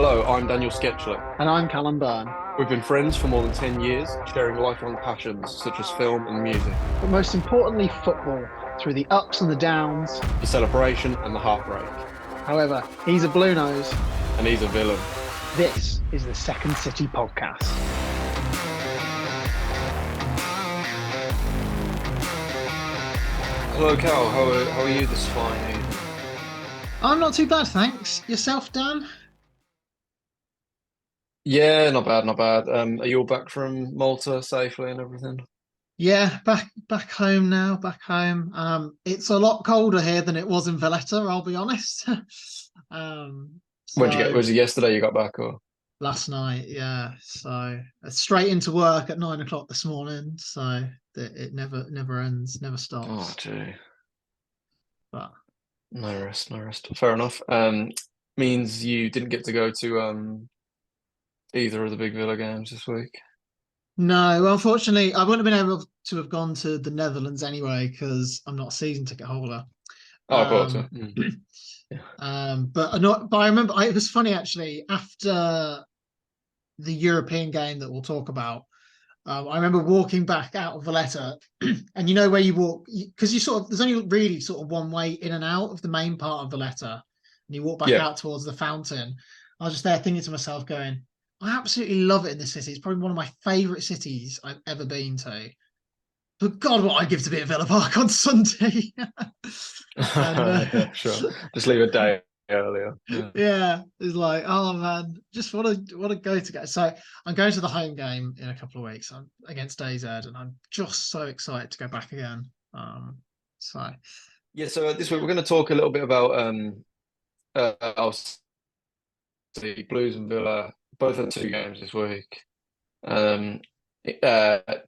Hello, I'm Daniel Sketchley. And I'm Callum Byrne. We've been friends for more than 10 years, sharing lifelong passions such as film and music, But most importantly, football, through the ups and the downs. the celebration and the heartbreak. However, he's a Blue Nose. And he's a villain. This is the Second City Podcast. Hello, Cal. How are you this fine evening? I'm not too bad, thanks. Yourself, Dan? Yeah, not bad, not bad. Are you all back from Malta safely and everything? Yeah, back home now, back home. It's a lot colder here than it was in Valletta, I'll be honest. When'd you get? So Was it yesterday you got back or? last night, yeah. So straight into work at 9 o'clock this morning. So it never ends, never Oh, stops. gee. But No rest, no rest. Fair enough. Means you didn't get to go to either of the big Villa games this week. no, well, unfortunately, I wouldn't have been able to have gone to the Netherlands anyway because I'm not a season ticket holder. Oh, of course. Yeah. Um, Yeah. but I remember it was funny actually after the European game that we'll talk about. I remember walking back out of Valletta, and you know where you walk because you sort of there's only really sort of one way in and out of the main part of Valletta, and you walk back Yeah. out towards the fountain. I was just there thinking to myself, going, I absolutely love it in this city. It's probably one of my favourite cities I've ever been to. But God, what I'd give to be at Villa Park on Sunday. And Yeah, sure. Just leave a day earlier. Yeah. yeah, it's like, oh man, just want to go to go. So I'm going to the home game in a couple of weeks. I'm against AZ, and I'm just so excited to go back again. So Yeah, so this week we're going to talk a little bit about our city, Blues and Villa. Both had two games this week. Um,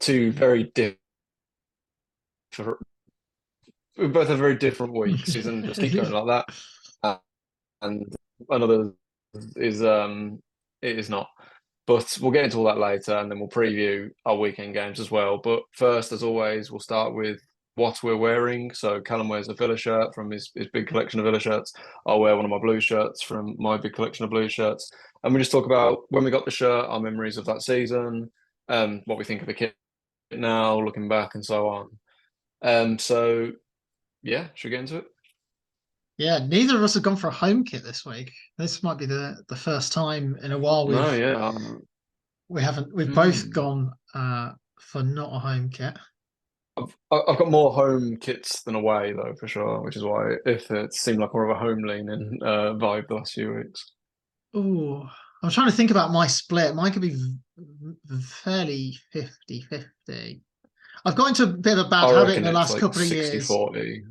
two very different. We both have very different weeks, and just keep going like that. And another is it is not. But we'll get into all that later, and then we'll preview our weekend games as well. But first, as always, we'll start with what we're wearing. So Callum wears a Villa shirt from his big collection of Villa shirts. I'll wear one of my blue shirts from my big collection of blue shirts. And we just talk about when we got the shirt, our memories of that season, what we think of the kit now, looking back, and so on. So yeah, should we get into it? yeah, neither of us have gone for a home kit this week. This might be the first time in a while No, yeah. we've both Hmm. gone for not a home kit. I've got more home kits than away though, for sure, which is why if it seemed like more of a home leaning vibe the last few weeks. Oh, I'm trying to think about my split. Mine could be fairly 50-50. I've got into a bit of a bad I habit in reckon the it's last like couple of 60 years. 40.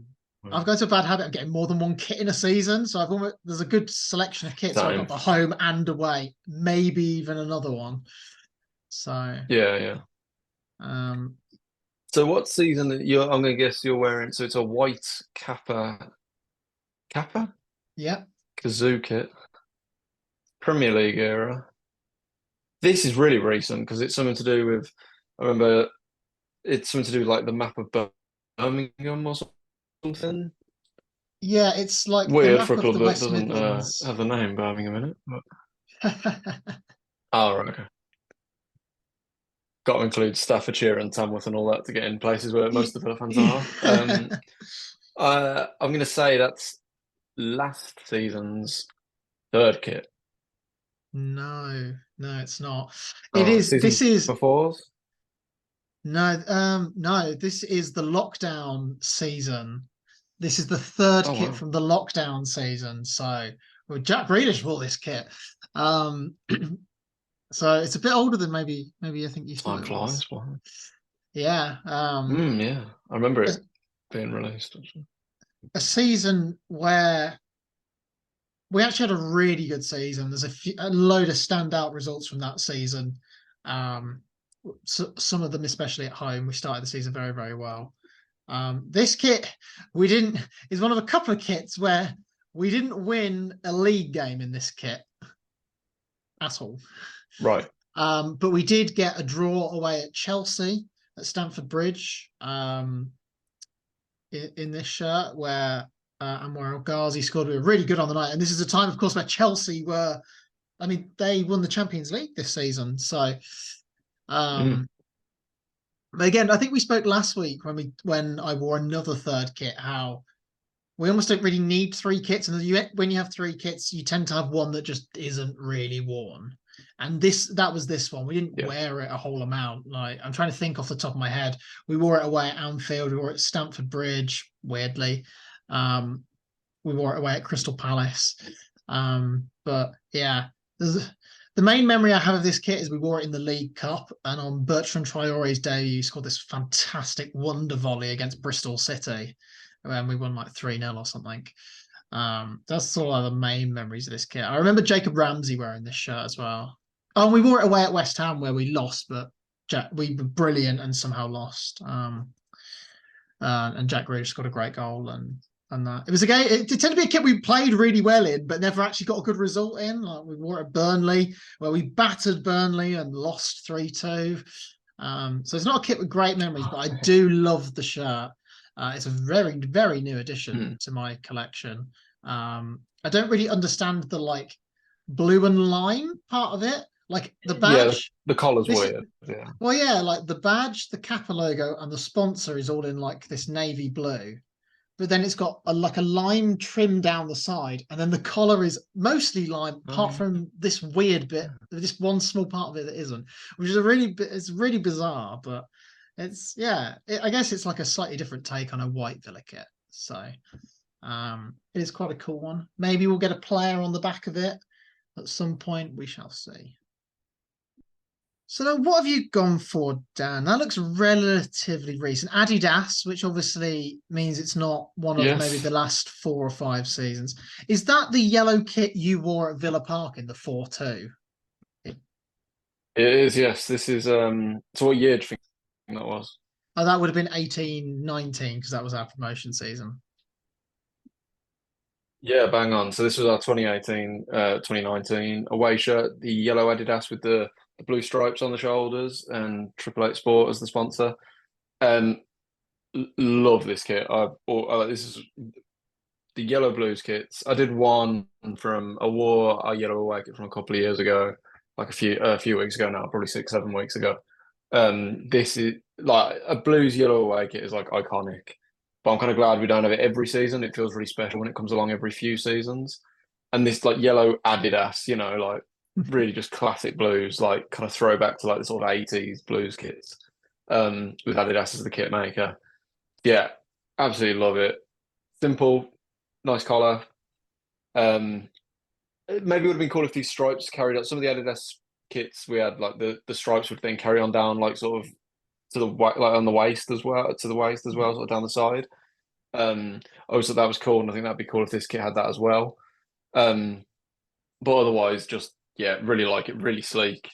I've got into a bad habit of getting more than one kit in a season. So there's a good selection of kits where I've got Same. the home and away, maybe even another one. So Yeah, yeah. um So what season I'm gonna guess you're wearing, so it's a white Kappa yeah. Kazoo kit, Premier League era. This is really recent because it's something to do with I remember it's something to do with like the map of Birmingham or something. Yeah, it's like the Weird for map a of club the that West doesn't Midlands. have the name Birmingham in it. But... Oh, right, okay. Got to include Staffordshire and Tamworth and all that to get in places where most of the Villa fans are. Yeah. I'm going to say that's last season's third kit. No, it's not. It Oh, is this season is before's. no, this is the lockdown season. This is the third Oh kit wow, from the lockdown season. So well, Jack Grealish bought this kit. Um so it's a bit older than maybe I think you thought time it flies. was. Wow. Yeah. Yeah, I remember A, it being released. Actually. a season where we actually had a really good season. There's a load of standout results from that season. Um, some of them, especially at home, we started the season very, very well. This kit, we didn't, is one of a couple of kits where we didn't win a league game in this kit at all. Right. But we did get a draw away at Chelsea at Stamford Bridge in this shirt where Anwar El Ghazi scored. We were really good on the night. And this is a time, of course, where Chelsea were I mean, they won the Champions League this season. So, Mm. um, but again, I think we spoke last week when I wore another third kit, how we almost don't really need three kits. And when you have three kits, you tend to have one that just isn't really worn. And that was this one. We didn't Yeah. wear it a whole amount. Like, I'm trying to think off the top of my head. We wore it away at Anfield. We wore it at Stamford Bridge, weirdly. Um, we wore it away at Crystal Palace. But yeah, the main memory I have of this kit is we wore it in the League Cup, and on Bertrand Traore's debut, he scored this fantastic wonder volley against Bristol City, when we won like 3-0 or something. That's sort of the main memories of this kit. I remember Jacob Ramsey wearing this shirt as well. Oh, and we wore it away at West Ham where we lost, but we were brilliant and somehow lost. And Jack Grealish got a great goal and that. It was a game. It tended to be a kit we played really well in, but never actually got a good result in. Like we wore it at Burnley, where we battered Burnley and lost 3-2. So it's not a kit with great memories, but I do love the shirt. It's a very, very new addition to my collection. I don't really understand the like blue and lime part of it. Like the Yeah, badge. the collar's This is weird. Yeah. well, yeah, like the badge, the Kappa logo, and the sponsor is all in like this navy blue. But then it's got like a lime trim down the side, and then the collar is mostly lime, Oh, apart yeah. from this weird bit, this one small part of it that isn't, which is it's really bizarre. But I guess it's like a slightly different take on a white Villa kit. So it is quite a cool one. Maybe we'll get a player on the back of it at some point. We shall see. So now what have you gone for, Dan? That looks relatively recent. Adidas, which obviously means it's not one of maybe the Yes, last 4 or 5 seasons. Is that the yellow kit you wore at Villa Park in the 4-2? it is. Yes, this is. So what year do you think that was? Oh, that would have been 18-19 because that was our promotion season. Yeah, bang on. So this was our 2018, 2019 away shirt, the yellow Adidas with the blue stripes on the shoulders and Triple Eight Sport as the sponsor. Um, love this kit. This is the yellow blues kits. I did one from I wore our yellow away kit from a couple of years ago, like a few weeks ago now, probably 6, 7 weeks ago. This is like a blues yellow away kit is like iconic, but I'm kind of glad we don't have it every season. It feels really special when it comes along every few seasons. And this like yellow Adidas, like really just classic blues, like kind of throwback to like the sort of 80s blues kits. With Adidas as the kit maker. Yeah, absolutely love it. Simple, nice collar. Um, Maybe it would have been cool if these stripes carried on. Some of the Adidas kits we had, like the stripes would then carry on down, like sort of to the like on the waist as well, to the waist as well, sort of down the side. I always thought that was cool, and I think that'd be cool if this kit had that as well. Um, but otherwise, just yeah, really like it, really sleek.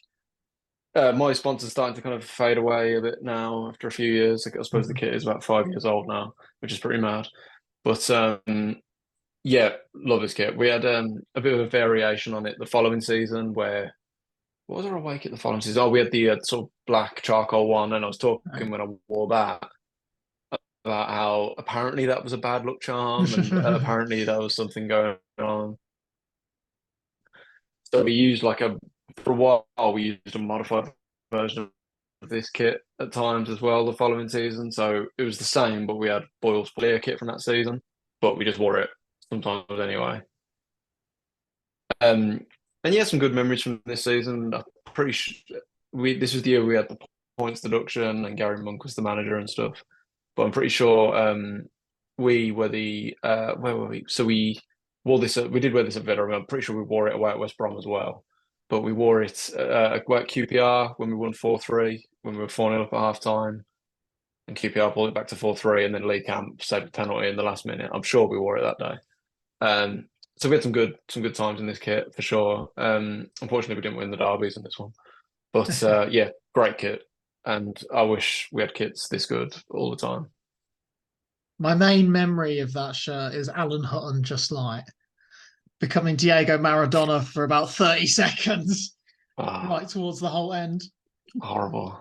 My sponsor's starting to kind of fade away a bit now after a few years. I suppose the kit is about 5 years old now, which is pretty mad. But yeah, love this kit. We had a bit of a variation on it the following season where what was our away kit the following season? Oh, we had the sort of black charcoal one, and I was talking when I wore that about how apparently that was a bad luck charm, and apparently there was something going on. So we used for a while we used a modified version of this kit at times as well the following season. So it was the same, but we had Boyle's clear kit from that season, but we just wore it sometimes anyway. And yeah, some good memories from this season. I'm pretty sure this was the year we had the points deduction and Gary Monk was the manager and stuff. But I'm pretty sure we were the where were we? So we wore this. We did wear this at Villa. I'm pretty sure we wore it away at West Brom as well. But we wore it at QPR when we won 4-3 when we were 4-0 up at half time. And QPR pulled it back to 4-3, and then Lee Camp saved a penalty in the last minute. I'm sure we wore it that day. So we had some good times in this kit for sure. Unfortunately, we didn't win the derbies in this one, but yeah, great kit, and I wish we had kits this good all the time. My main memory of that shirt is Alan Hutton just like becoming Diego Maradona for about 30 seconds, right Ah, towards the whole end. horrible.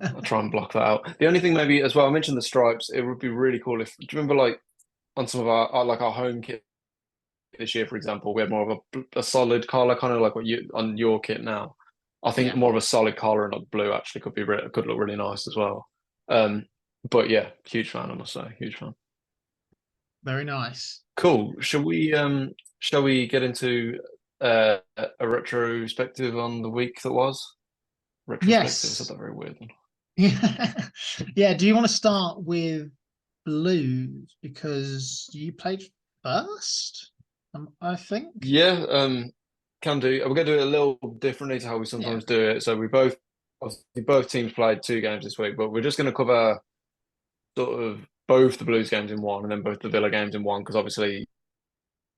I'll try and block that out. The only thing maybe as well, I mentioned the stripes. It would be really cool if do you remember like on some of our like our home kit this year, for example, we had more of a solid collar, kind of like what you on your kit now. I think Yeah, more of a solid collar and like blue actually could look really nice as well. Um, but yeah, huge fan, I must say, huge fan. very nice. Cool. Shall we get into a retrospective on the week that was? Retrospective, I said Yes. that very weird. Yeah. Yeah. Do you want to start with Blues because you played first? I think. Yeah, can do. We're gonna do it a little differently to how we Yeah. sometimes do it. So obviously both teams played 2 games this week, but we're just gonna cover sort of both the Blues games in one and then both the Villa games in one because obviously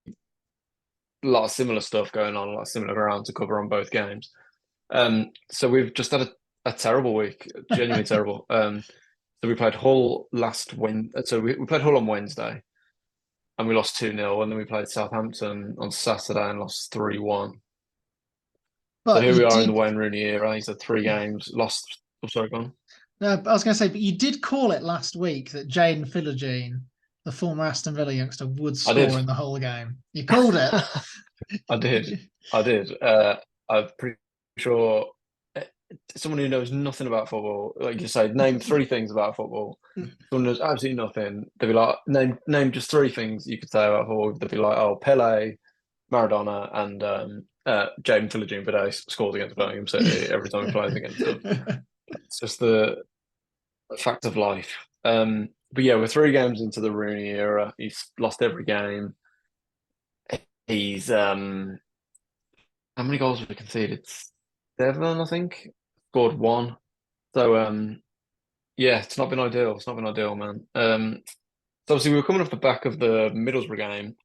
a lot of similar stuff going on, a lot of similar ground to cover on both games. So we've just had a terrible week, genuinely terrible. So we played Hull last Wednesday. So we played Hull on Wednesday and we lost 2-0, and then we played Southampton on Saturday and lost 3-1. So But here you we are in the did. Wayne Rooney era. He's had 3 games, lost. Oh, sorry, go on. No, I was going to say, but you did call it last week that Jane Philogene, the former Aston Villa youngster, would I score did. in the whole game. You called it. I did. I did. I'm pretty sure uh, someone who knows nothing about football, like you say, name 3 things about football. Someone knows absolutely nothing. They'd be like, name just 3 things you could say about football. They'd be like, oh, Pele, Maradona, and Jaden Philogene today scores against Birmingham City every time he plays against them. It's just the fact of life. But yeah, we're 3 games into the Rooney era. He's lost every game. He's how many goals have we conceded? 7, I think. Scored 1. So yeah, it's not been ideal. It's not been ideal, man. So obviously we were coming off the back of the Middlesbrough game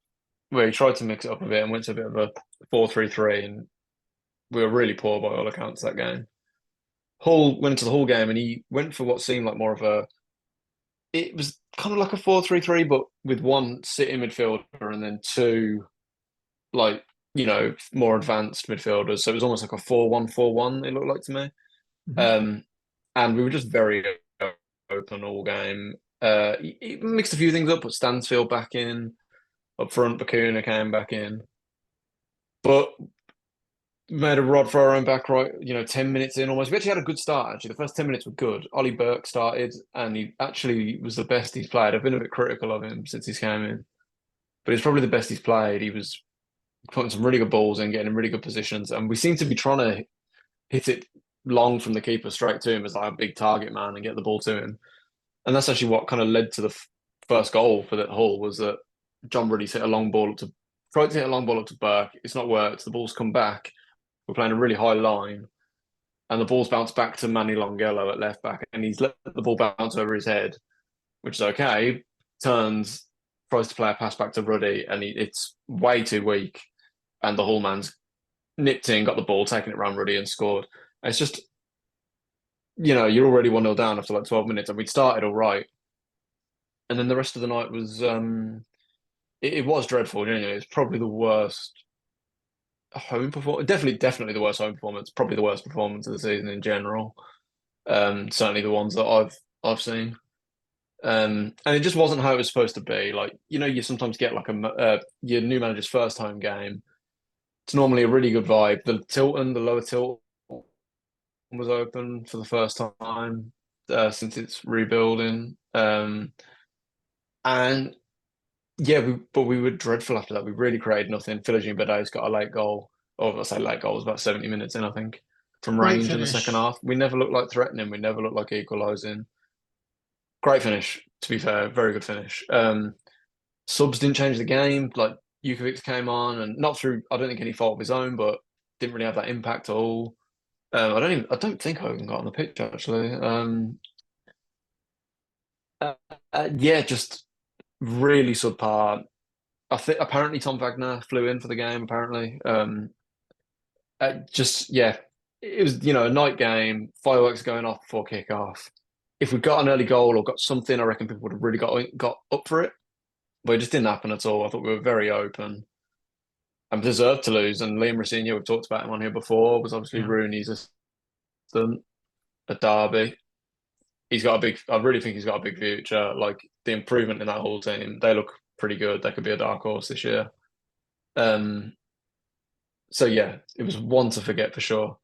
where he tried to mix it up a bit and went to a bit of a 4-3-3, and we were really poor by all accounts that game. Hull went into the Hull game and he went for what seemed like more of a it was kind of like a 4-3-3, but with one sitting midfielder and then 2 like more advanced midfielders. So it was almost like a 4-1-4-1. It looked like to me. Um, and we were just very open all game. He mixed a few things up, put Stansfield back in up front. Bakuna came back in, but made a rod for our own back. Right, 10 minutes in almost. We actually had a good start. Actually, the first 10 minutes were good. Ollie Burke started, and he actually was the best he's played. I've been a bit critical of him since he's came in, but he's probably the best he's played. He was putting some really good balls in, getting in really good positions, and we seem to be trying to hit it long from the keeper straight to him as like a big target man and get the ball to him. And that's actually what kind of led to the first goal for that Hull was that John Ruddy's hit a long ball up to tried to hit a long ball up to Burke. It's not worked. The ball's come back. We're playing a really high line, and the ball's bounced back to Manny Longello at left back, and he's let the ball bounce over his head, which is okay. Turns, tries to play a pass back to Ruddy, and it's way too weak. And the Hull man's nipped in, got the ball, taken it around Ruddy, and scored. It's just, you're already 1-0 down after like 12 minutes, and we'd started all right. And then the rest of the night was, it was dreadful. It's probably the worst home performance. Definitely the worst home performance. Probably the worst performance of the season in general. Certainly the ones that I've seen. And it just wasn't how it was supposed to be. Like, you sometimes get like your new manager's first home game. It's normally a really good vibe. The lower Tilton was open for the first time since it's rebuilding. And yeah, but we were dreadful after that. We really created nothing. Philogene Baday's got a late goal. Or I say late goal, it was about 70 minutes in, I think, from Great range in the second finish. half. We never looked like threatening. We never looked like equalising. Great finish, to be fair. Very good finish. Subs didn't change the game. Like Jukovic came on, and not through, I don't think any fault of his own, but didn't really have that impact at all. I don't think Hogan got on the pitch actually. Uh, yeah, just really subpar. I think apparently Tom Wagner flew in for the game. Apparently, just yeah, it was a night game. Fireworks going off before kick-off. If we got an early goal or got something, I reckon people would have really got up for it. But it just didn't happen at all. I thought we were very open and deserved to lose. And Liam Rosenior, we've talked about him on here before, was obviously Yeah. Rooney's assistant at Derby. I really think he's got a big future. Like the improvement in that whole team, they look pretty good. They could be a dark horse this year. So yeah, it was one to forget for sure.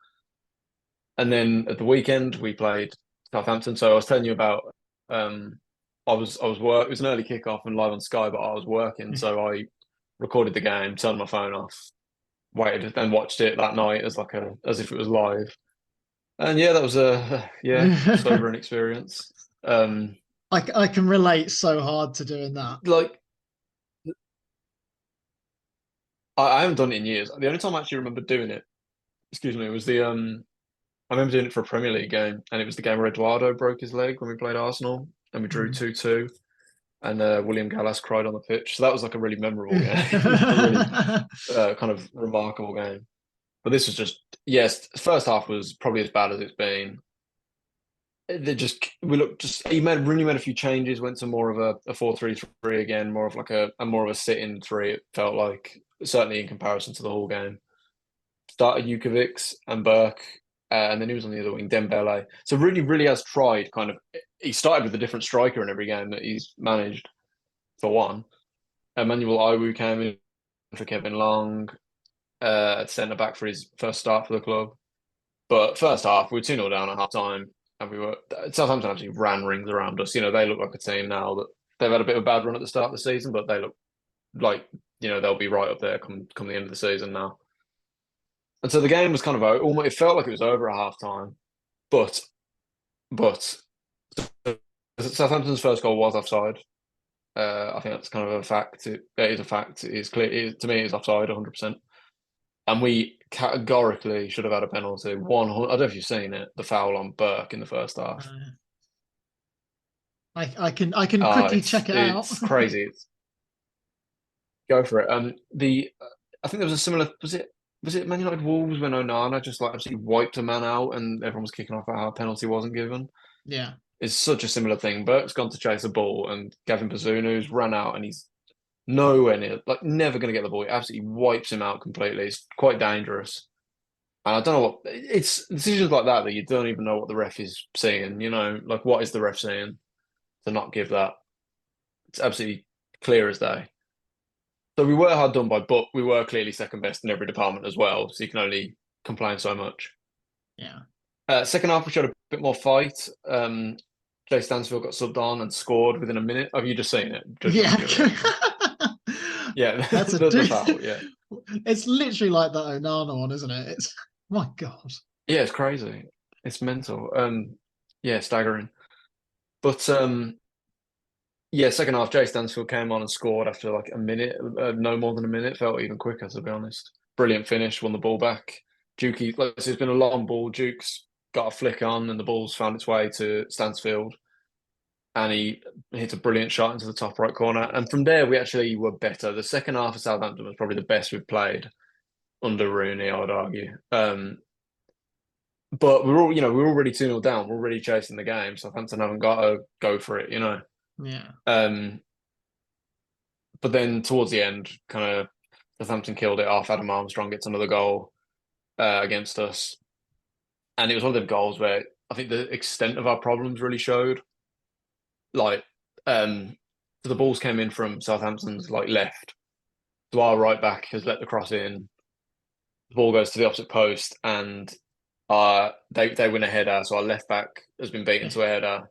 And then at the weekend we played Southampton. So I was telling you about I was work. It was an early kickoff and live on Sky, but I was working, so I recorded the game, turned my phone off, waited, and watched it that night as if it was live. And yeah, that was a sobering experience. Um, I can relate so hard to doing that. like I haven't done it in years. The only time I actually remember doing it, excuse me, was the I remember doing it for a Premier League game, and it was the game where Eduardo broke his leg when we played Arsenal, and we drew Mm. 2-2, and William Gallas cried on the pitch. So that was like a really memorable game, a really kind of remarkable game. But this was just yes, first half was probably as bad as it's been. They just we looked just he made Rooney made a few changes, went to more of a 4-3-3 again, more of like a more of a sit-in three. It felt like certainly in comparison to the whole game. Started Jukovic and Burke, and then he was on the other wing, Dembele. So Rooney really has tried kind of. He started with a different striker in every game that he's managed. For one, Emmanuel Iwu came in for Kevin Long at centre back for his first start for the club. But first half, we were 2-0 down at half time, and we were Southampton actually ran rings around us. You know, they look like a team now that they've had a bit of a bad run at the start of the season, but they look like they'll be right up there come the end of the season now. And so the game was kind of almost it felt like it was over at half time, but Southampton's first goal was offside. I think that's kind of a fact. It is a fact. It is clear. To me, it's offside 100%. And we categorically should have had a penalty. One, I don't know if you've seen it, the foul on Burke in the first half. I can quickly It's check it out. it's crazy. Go for it. I think there was a similar. Was it Man United Wolves when Onana just like absolutely wiped a man out and everyone was kicking off about how a penalty wasn't given? Yeah. It's such a similar thing. Burke's gone to chase a ball and Gavin Bazunu's run out and he's nowhere near, like never going to get the ball. He absolutely wipes him out completely. It's quite dangerous. And I don't know it's decisions like that you don't even know what the ref is seeing. Like what is the ref seeing to not give that? It's absolutely clear as day. So we were hard done by, but we were clearly second best in every department as well. So you can only complain so much. Yeah. Second half, we showed a bit more fight. Jay Stansfield got subbed on and scored within a minute. Have you just seen it? Judging Yeah. on your yeah, That's a the foul. Yeah, it's literally like that Onana one, isn't it? It's my God. yeah, it's crazy. It's mental. Yeah, staggering. But yeah, second half, Jay Stansfield came on and scored after like a minute, no more than a minute. Felt even quicker, to be honest. Brilliant finish, won the ball back. Dukey, like, it's been a long ball. Duke's got a flick on, and the ball's found its way to Stansfield, and he hit a brilliant shot into the top right corner. And from there, we actually were better. The second half of Southampton was probably the best we've played under Rooney, I would argue. But we're already 2-0 down. We're already chasing the game. Southampton haven't got to go for it. Yeah. But then towards the end, kind of Southampton killed it off. Adam Armstrong gets another goal against us. And it was one of them goals where I think the extent of our problems really showed. Like, so the balls came in from Southampton's like left. So our right back has let the cross in. The ball goes to the opposite post, and they win a header. So our left back has been beaten to a header,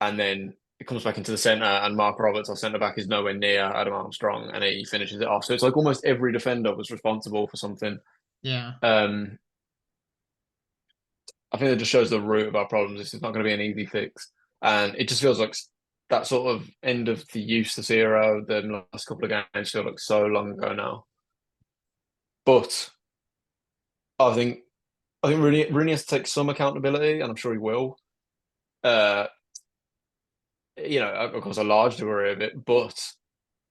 and then it comes back into the centre, and Mark Roberts, our centre back, is nowhere near Adam Armstrong, and he finishes it off. So it's like almost every defender was responsible for something. Yeah. I think it just shows the root of our problems. This is not going to be an easy fix, and it just feels like that sort of end of the Eustace era. The last couple of games feel like so long ago now. But I think Rooney has to take some accountability, and I'm sure he will. Uh, of course, a large degree of it, but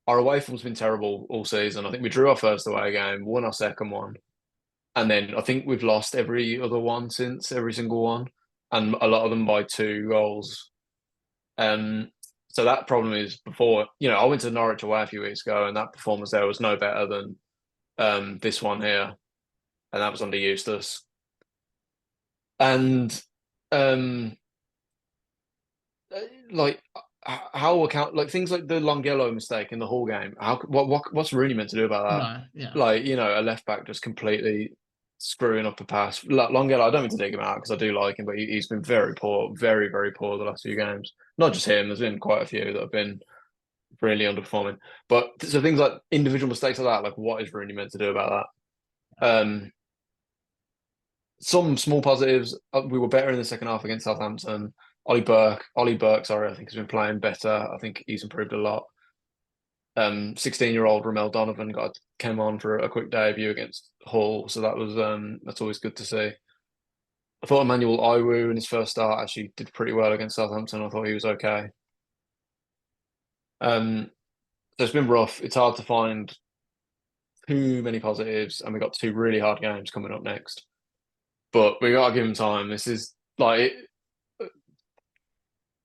our away form's been terrible all season. I think we drew our first away game, won our second one, and then I think we've lost every other one since, every single one, and a lot of them by 2 goals. So that problem is before, I went to Norwich away a few weeks ago, and that performance there was no better than this one here, and that was under Eustace. And like how account like things like the Longello mistake in the Hall game. What's Rooney meant to do about that? No, yeah, Like, a left back just completely screwing up a pass. Longello, I don't mean to dig him out because I do like him, but he's been very poor, very, very poor the last few games. Not just him, there's been quite a few that have been really underperforming. But so things like individual mistakes like that, like what is Rooney meant to do about that? Some small positives. We were better in the second half against Southampton. Ollie Burke, sorry, I think has been playing better. I think he's improved a lot. 16-year-old Ramel Donovan came on for a quick debut against Hull, so that's always good to see. I thought Emmanuel Iwu in his first start actually did pretty well against Southampton. I thought he was okay. So it's been rough. It's hard to find too many positives, and we've got two really hard games coming up next. But we got to give him time. This is like,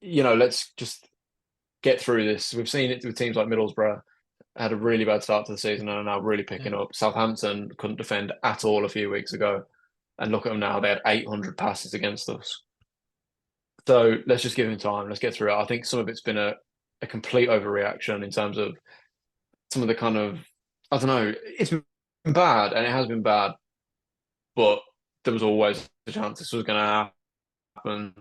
let's just get through this. We've seen it with teams like Middlesbrough, had a really bad start to the season and are now really picking up. Southampton couldn't defend at all a few weeks ago. And look at them now, they had 800 passes against us. So let's just give him time. Let's get through it. I think some of it's been a complete overreaction in terms of some of the kind of, I don't know, it's been bad and it has been bad, but there was always a chance this was going to happen.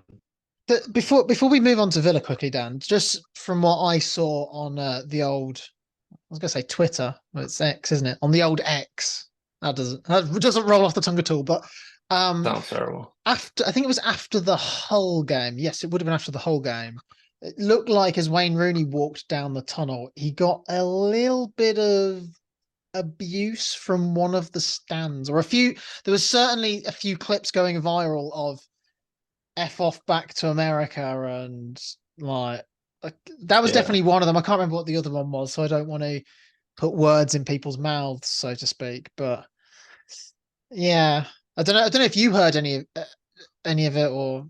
Before we move on to Villa quickly, Dan, just from what I saw on the old, I was going to say Twitter, but it's X, isn't it? On the old X, that doesn't roll off the tongue at all. But Sounds terrible. I think it was after the Hull game. Yes, it would have been after the Hull game. It looked like as Wayne Rooney walked down the tunnel, he got a little bit of abuse from one of the stands, or a few. There was certainly a few clips going viral of F off back to America, and like that was definitely one of them. I can't remember what the other one was, so I don't want to put words in people's mouths, so to speak. But yeah, I don't know if you heard any of it or.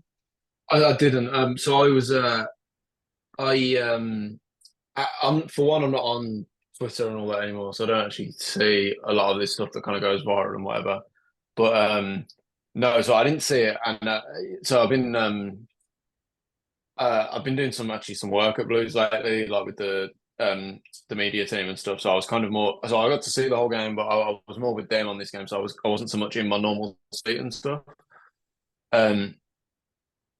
I didn't. So I was. I'm for one, I'm not on Twitter and all that anymore, so I don't actually see a lot of this stuff that kind of goes viral and whatever. But no, so I didn't see it, and so I've been doing some work at Blues lately, like with the media team and stuff. So I was kind of more, so I got to see the whole game, but I was more with them on this game, so I wasn't so much in my normal seat and stuff. Um,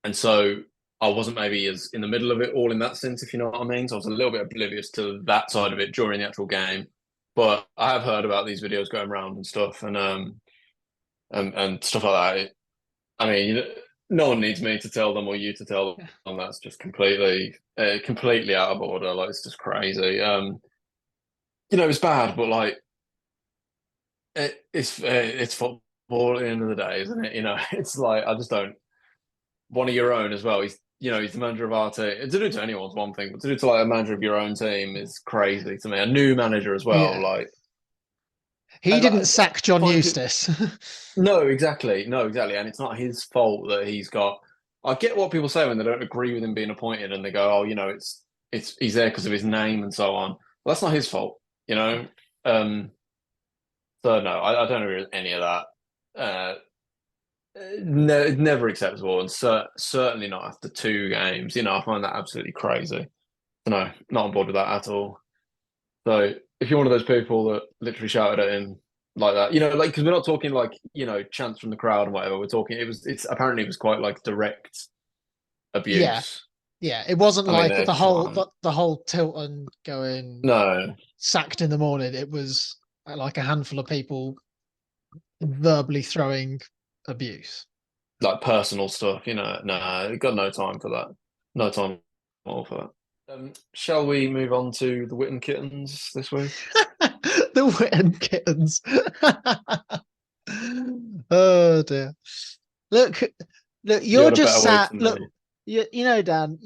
and so I wasn't maybe as in the middle of it all in that sense, if you know what I mean. So I was a little bit oblivious to that side of it during the actual game. But I have heard about these videos going around and stuff, and stuff like that. I mean, no one needs me to tell them or you to tell them. That's just completely out of order. Like it's just crazy. It's bad, but like it's football at the end of the day, isn't it? It's like I just don't. One of your own as well. He's the manager of our team. To do it to anyone's one thing, but to do it to like a manager of your own team is crazy to me. A new manager as well. Yeah. Like He didn't like, sack John Eustace. No, exactly. No, exactly. And it's not his fault that he's got. I get what people say when they don't agree with him being appointed and they go, "Oh, it's he's there because of his name and so on." Well, that's not his fault, you know. So no, I don't agree with any of that. No, never acceptable, and certainly not after two games. I find that absolutely crazy. No, not on board with that at all. So if you're one of those people that literally shouted at him like that, like because we're not talking like chants from the crowd and whatever. We're talking. It's apparently it was quite like direct Yeah, abuse. yeah. It wasn't I mean, like they're the whole Tilton going no, sacked in the morning. It was like a handful of people verbally throwing abuse. like personal stuff. No, got no time for that. No time at all for that. Shall we move on to the Witten Kittens this week? The Witten Kittens. Oh dear. Look, You you're had a just better week sat. than Look, me. Dan,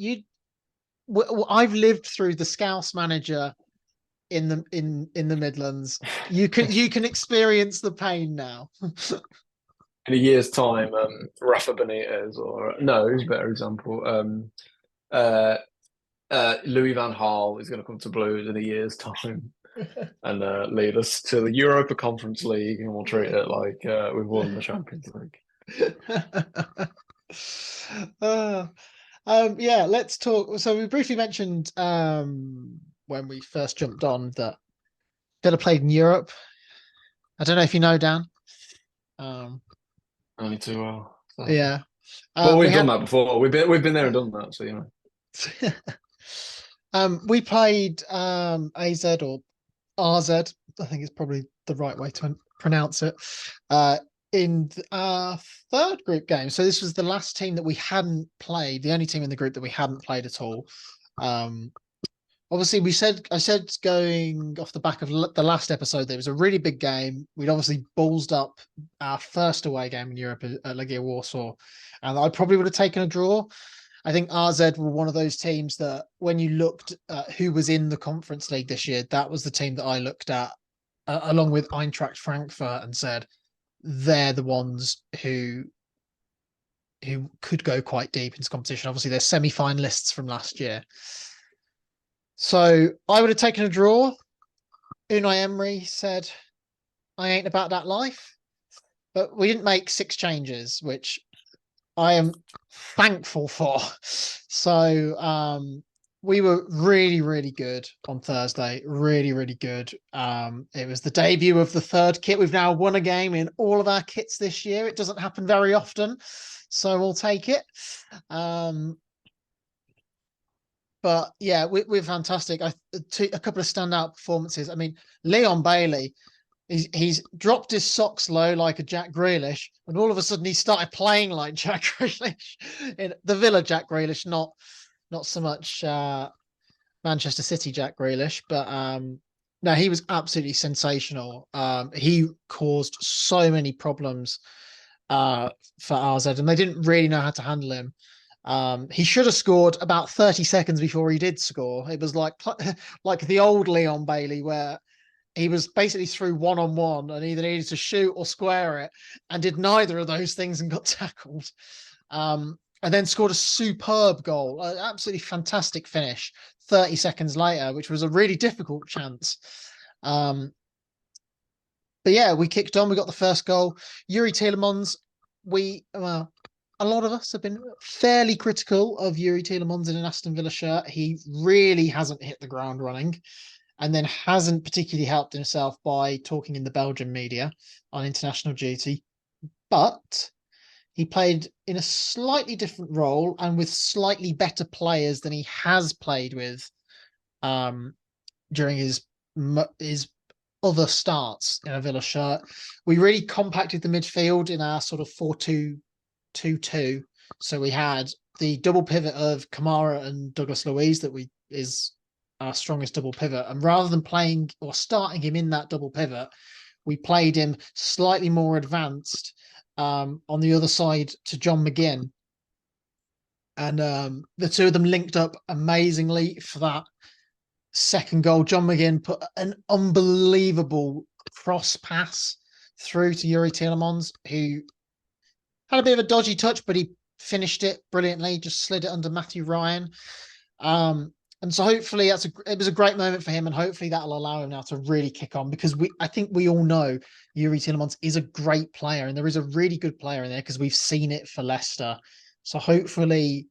I've lived through the Scouse manager in the Midlands. You can experience the pain now. In a year's time, Rafa Benitez or no, who's a better example? Uh, Louis van Gaal is going to come to Blues in a year's time and lead us to the Europa Conference League, and we'll treat it like we've won the Champions League. uh, Yeah, let's talk. So we briefly mentioned when we first jumped on that Villa played in Europe. I don't know if you know, Dan. Um, Only too well. So. yeah. But We we've done had that before. We've been there and done that. So you know. we played AZ or RZ, I think is probably the right way to pronounce it, in our third group game. So this was the last team that we hadn't played, the only team in the group that we hadn't played at all. Obviously, I said going off the back of the last episode, there was a really big game. We'd obviously ballsed up our first away game in Europe at Legia Warsaw, and I probably would have taken a draw. I think RZ were one of those teams that when you looked at who was in the Conference League this year, that was the team that I looked at along with Eintracht Frankfurt and said they're the ones who could go quite deep into competition. Obviously, they're semi-finalists from last year. So I would have taken a draw. Unai Emery said, I ain't about that life. But we didn't make 6 changes, which I am thankful for. So we were really, really good on Thursday. Really, really good. It was the debut of the third kit. We've now won a game in all of our kits this year. It doesn't happen very often, so we'll take it. But yeah, we're fantastic. A couple of standout performances. I mean, Leon Bailey, he's dropped his socks low like a Jack Grealish, and all of a sudden he started playing like Jack Grealish in the Villa Jack Grealish, not so much Manchester City Jack Grealish, but no, he was absolutely sensational. He caused so many problems for RZ, and they didn't really know how to handle him. He should have scored about 30 seconds before he did score. It was like the old Leon Bailey where he was basically through 1-on-1 and either needed to shoot or square it and did neither of those things and got tackled. And then scored a superb goal, an absolutely fantastic finish 30 seconds later, which was a really difficult chance. But yeah, we kicked on. We got the first goal. Yuri Tielemans, a lot of us have been fairly critical of Yuri Tielemans in an Aston Villa shirt. He really hasn't hit the ground running and then hasn't particularly helped himself by talking in the Belgian media on international duty. But he played in a slightly different role and with slightly better players than he has played with during his other starts in a Villa shirt. We really compacted the midfield in our sort of 4-2-2-2. So we had the double pivot of Kamara and Douglas Luiz that is our strongest double pivot. And rather than playing or starting him in that double pivot, we played him slightly more advanced on the other side to John McGinn. And the two of them linked up amazingly for that second goal. John McGinn put an unbelievable cross pass through to Yuri Tielemans, who had a bit of a dodgy touch, but he finished it brilliantly, just slid it under Matthew Ryan. And so hopefully it was a great moment for him, and hopefully that'll allow him now to really kick on, because I think we all know Yuri Tielemans is a great player, and there is a really good player in there because we've seen it for Leicester. So hopefully,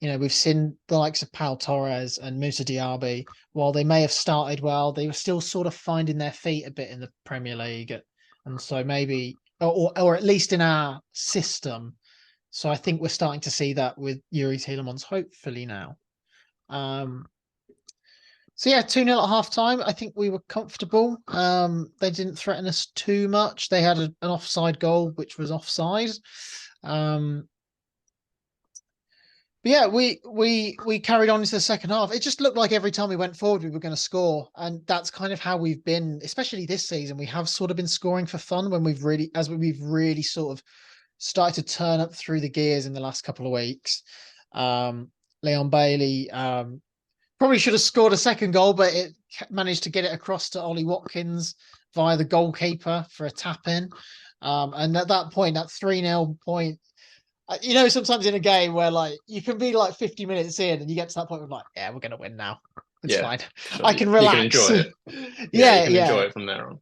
we've seen the likes of Pau Torres and Moussa Diaby. While they may have started well, they were still sort of finding their feet a bit in the Premier League, and so maybe, or at least in our system. So I think we're starting to see that with Yuri Tielemans, hopefully now. So yeah, 2-0 at half time. I think we were comfortable. They didn't threaten us too much. They had an offside goal, which was offside. But yeah, we carried on into the second half. It just looked like every time we went forward, we were going to score, and that's kind of how we've been, especially this season. We have sort of been scoring for fun when we've really sort of started to turn up through the gears in the last couple of weeks. Leon Bailey probably should have scored a second goal, but it managed to get it across to Ollie Watkins via the goalkeeper for a tap in. And at that point, that 3-0 point, sometimes in a game where like you can be like 50 minutes in and you get to that point where like, yeah, we're going to win now. It's fine. So I can relax. You can enjoy it. You can enjoy it from there on.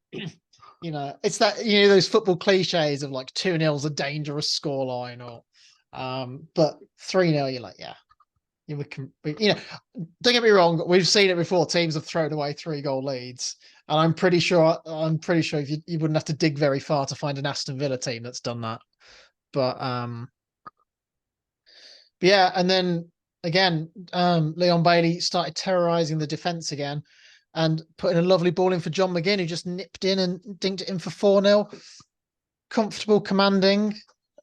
It's that, those football cliches of like 2-0's a dangerous scoreline, or but 3-0, you're like, yeah, don't get me wrong. We've seen it before. Teams have thrown away 3-goal leads, and I'm pretty sure if you wouldn't have to dig very far to find an Aston Villa team that's done that. But yeah, and then again, Leon Bailey started terrorizing the defense again, and putting a lovely ball in for John McGinn, who just nipped in and dinked it in for 4-0. Comfortable, commanding.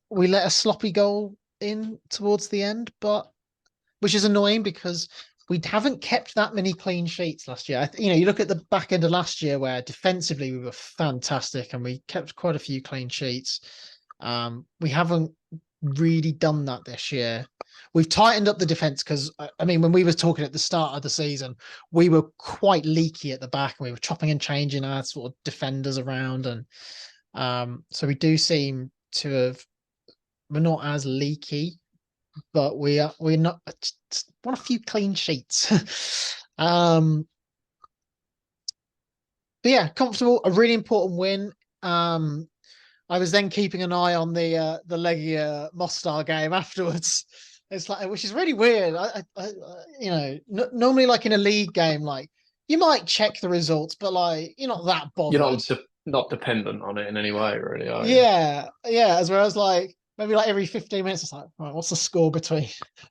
We let a sloppy goal in towards the end, but which is annoying because we haven't kept that many clean sheets last year. You look at the back end of last year where defensively we were fantastic and we kept quite a few clean sheets. We haven't really done that this year. We've tightened up the defense because, when we were talking at the start of the season, we were quite leaky at the back and we were chopping and changing our sort of defenders around. And so we do seem to have, we're not as leaky, but we're not, want a few clean sheets. But yeah, comfortable, a really important win. I was then keeping an eye on the Legia Mostar game afterwards. It's like, which is really weird. Normally like in a league game, like you might check the results, but like you're not that bothered. You're not dependent on it in any way, really, are you? Yeah. As well as like maybe like every 15 minutes, it's like, right, what's the score between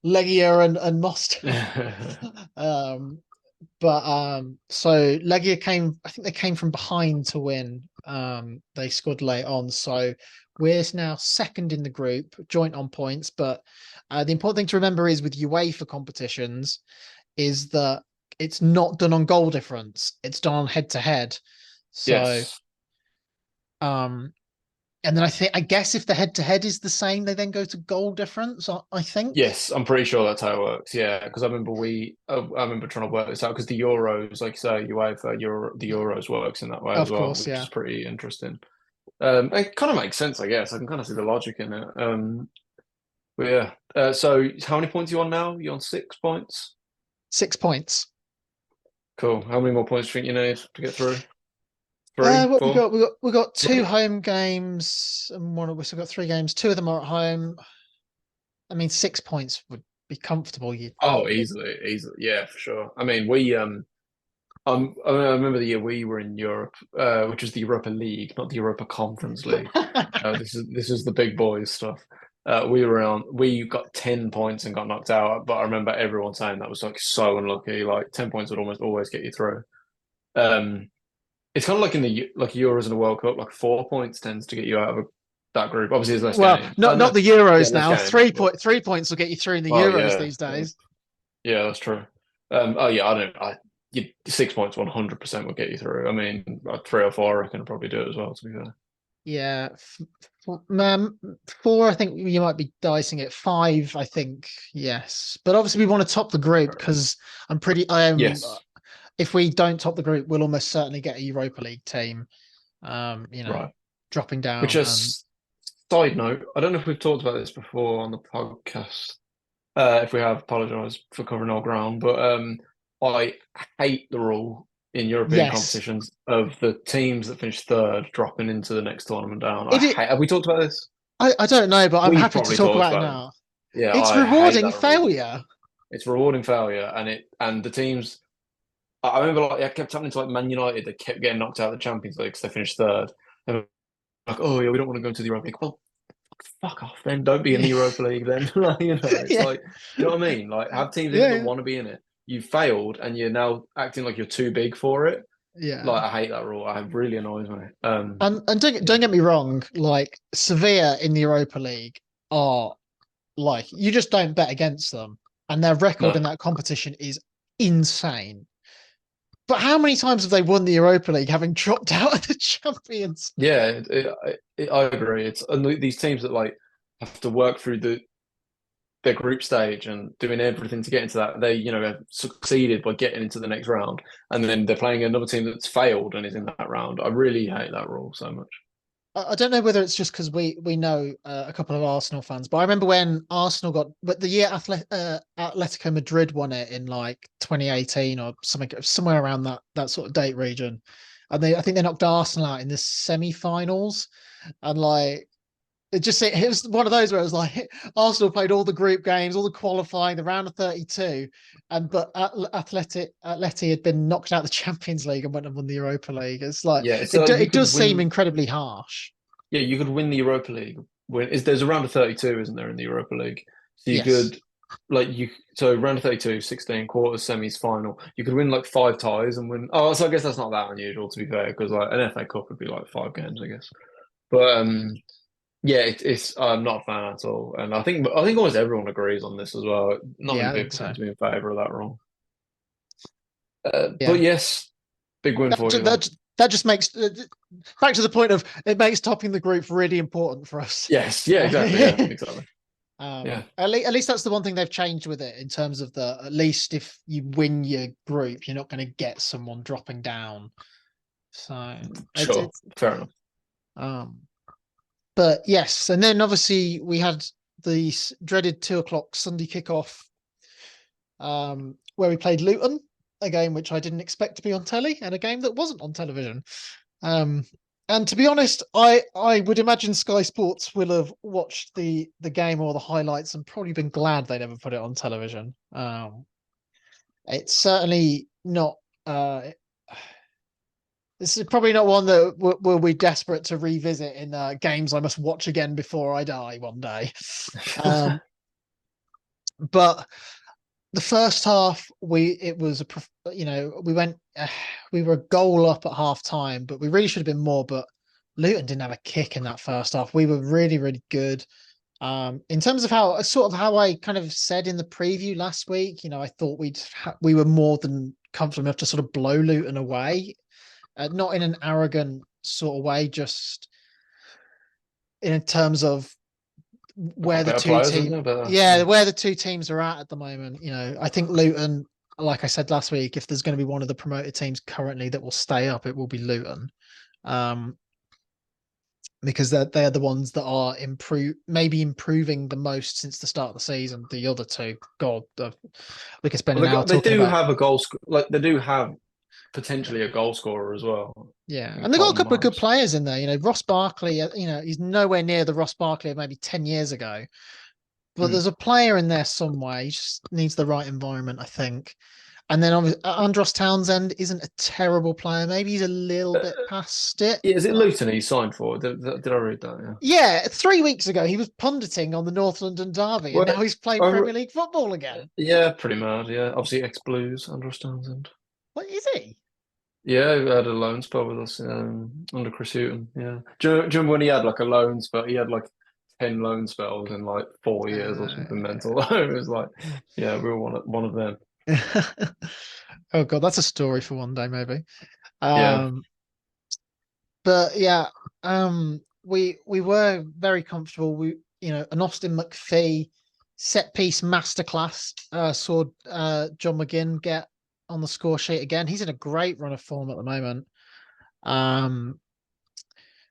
Legia and Mostar? So Legia I think they came from behind to win. They scored late on, so we're now second in the group, joint on points. But the important thing to remember is with UEFA competitions is that it's not done on goal difference; it's done on head to head. So, Yes. and then I guess if the head to head is the same, they then go to goal difference. I think. Yes, I'm pretty sure that's how it works. Yeah, because I remember I remember trying to work this out because the Euros, like you say, UEFA, the Euros works in that way as Of well, course, which yeah. is pretty interesting. It kind of makes sense, I guess. I can kind of see the logic in it. But yeah. So how many points are you on now? You on 6 points? 6 points. Cool. How many more points do you think you need to get through? 3, What 4? we got 2 home games and we still got 3 games. 2 of them are at home. 6 points would be comfortable. Oh, easily. Yeah, for sure. I remember the year we were in Europe, which was the Europa League, not the Europa Conference League. This is the big boys stuff. We got 10 points and got knocked out, but I remember everyone saying that was like so unlucky. Like 10 points would almost always get you through. It's kind of like in the Euros and the World Cup, like 4 points tends to get you out of that group. Obviously, there's less games. Not the Yeah, Euros less now. games. 3 points will get you through in the Oh Euros yeah, these days. yeah, that's true. Oh yeah, I don't. 6 points, 100% would get you through. 3 or 4, I reckon, would probably do it as well. To be fair. Yeah, 4. I think you might be dicing it. 5, I think, yes. But obviously, we want to top the group because I'm pretty. Yes. If we don't top the group, we'll almost certainly get a Europa League team. Right. Dropping Which down. is side note. I don't know if we've talked about this before on the podcast. If we have, apologise for covering all ground. But I hate the rule in European Yes, competitions of the teams that finish third dropping into the next tournament down. it. Have we talked about this? I don't know, but I'm We've happy to probably talk talked about it about it. now. Yeah, It's I hate rewarding that rule. failure. It's rewarding failure, and the teams. I remember it kept happening to like Man United. They kept getting knocked out of the Champions League because they finished third. And like, oh yeah, we don't want to go into the Europa League. Well, fuck off then. Don't be in the Europa League then. It's Yeah, like, you know what I mean? Like, have teams in it that yeah, want to be in it. You failed, and you're now acting like you're too big for it. yeah. Like, I hate that rule. It really annoys me. And don't get me wrong, like Sevilla in the Europa League are like you just don't bet against them, and their record No, in that competition is insane. But how many times have they won the Europa League having dropped out of the Champions? yeah, I agree. And these teams that like have to work through their group stage and doing everything to get into that. They, have succeeded by getting into the next round, and then they're playing another team that's failed and is in that round. I really hate that rule so much. I don't know whether it's just because we know a couple of Arsenal fans, but I remember when Arsenal but the year Atletico Madrid won it in like 2018 or something, somewhere around that sort of date region, and I think they knocked Arsenal out in the semi-finals, and like it was one of those where it was like Arsenal played all the group games, all the qualifying, the round of 32, but Atleti had been knocked out of the Champions League and went and won the Europa League. It's like Yeah, so you it does could seem win. incredibly harsh. Yeah, you could win the Europa League. There's a round of 32, isn't there, in the Europa League? So you Yes. could like you so round of 32, 16 quarters, semis, final. You could win like five ties and win. Oh, so I guess that's not that unusual to be fair, because like an FA Cup would be like five games, I guess. But yeah, it's I'm not a fan at all, and I think almost everyone agrees on this as well. Not Yeah, many I think people so. seem to be in favour of that wrong. But Yeah. yes, big win for you then. That just makes back to the point of it makes topping the group really important for us. Yes, yeah, exactly, yeah, exactly, yeah. At least that's the one thing they've changed with it in terms of at least if you win your group, you're not going to get someone dropping down. So Sure, it's fair enough. um, but yes, and then obviously we had the dreaded 2 o'clock Sunday kickoff, where we played Luton, a game which I didn't expect to be on telly, and a game that wasn't on television. Um, and to be honest, I would imagine Sky Sports will have watched the game or the highlights and probably been glad they never put it on television. It's certainly not. This is probably not one that will be desperate to revisit in games I must watch again before I die one day. But the first half, we went, we were a goal up at half time, but we really should have been more. But Luton didn't have a kick in that first half. We were really, really good. In terms of how I kind of said in the preview last week, I thought we were more than comfortable enough to sort of blow Luton away, not in an arrogant sort of way, just in terms of I've got where the better two players, isn't team, there? But yeah, where the two teams are at the moment. I think Luton, like I said last week, if there's going to be one of the promoted teams currently that will stay up, it will be Luton. Because they're the ones that are maybe improving the most since the start of the season. The other two, God, we could spend an hour they talking do about. have a goal, like they do have potentially a goal scorer as well. Yeah, In and they've got a Callum, couple of good perhaps. players in there. Ross Barkley. He's nowhere near the Ross Barkley of maybe 10 years ago. But Hmm. there's a player in there somewhere. He just needs the right environment, I think. And then obviously, Andros Townsend isn't a terrible player. Maybe he's a little bit past it. Yeah, is it But Luton he signed for? Did I read that? Yeah. yeah, 3 weeks ago he was punditing on the North London Derby, and Well, now he's playing I, Premier League football again. yeah, pretty mad. Yeah, obviously ex-Blues, Andros Townsend. What is he? Yeah, he had a loan spell with us under Chris Hughton. Yeah, do you remember when he had like a loan spell? He had like 10 loan spells in like 4 years or something mental. It was like, yeah, we were one of them. Oh God, that's a story for one day, maybe. Yeah, Um, but yeah, we were very comfortable. An Austin McPhee set piece masterclass saw John McGinn get on the score sheet again. He's in a great run of form at the moment.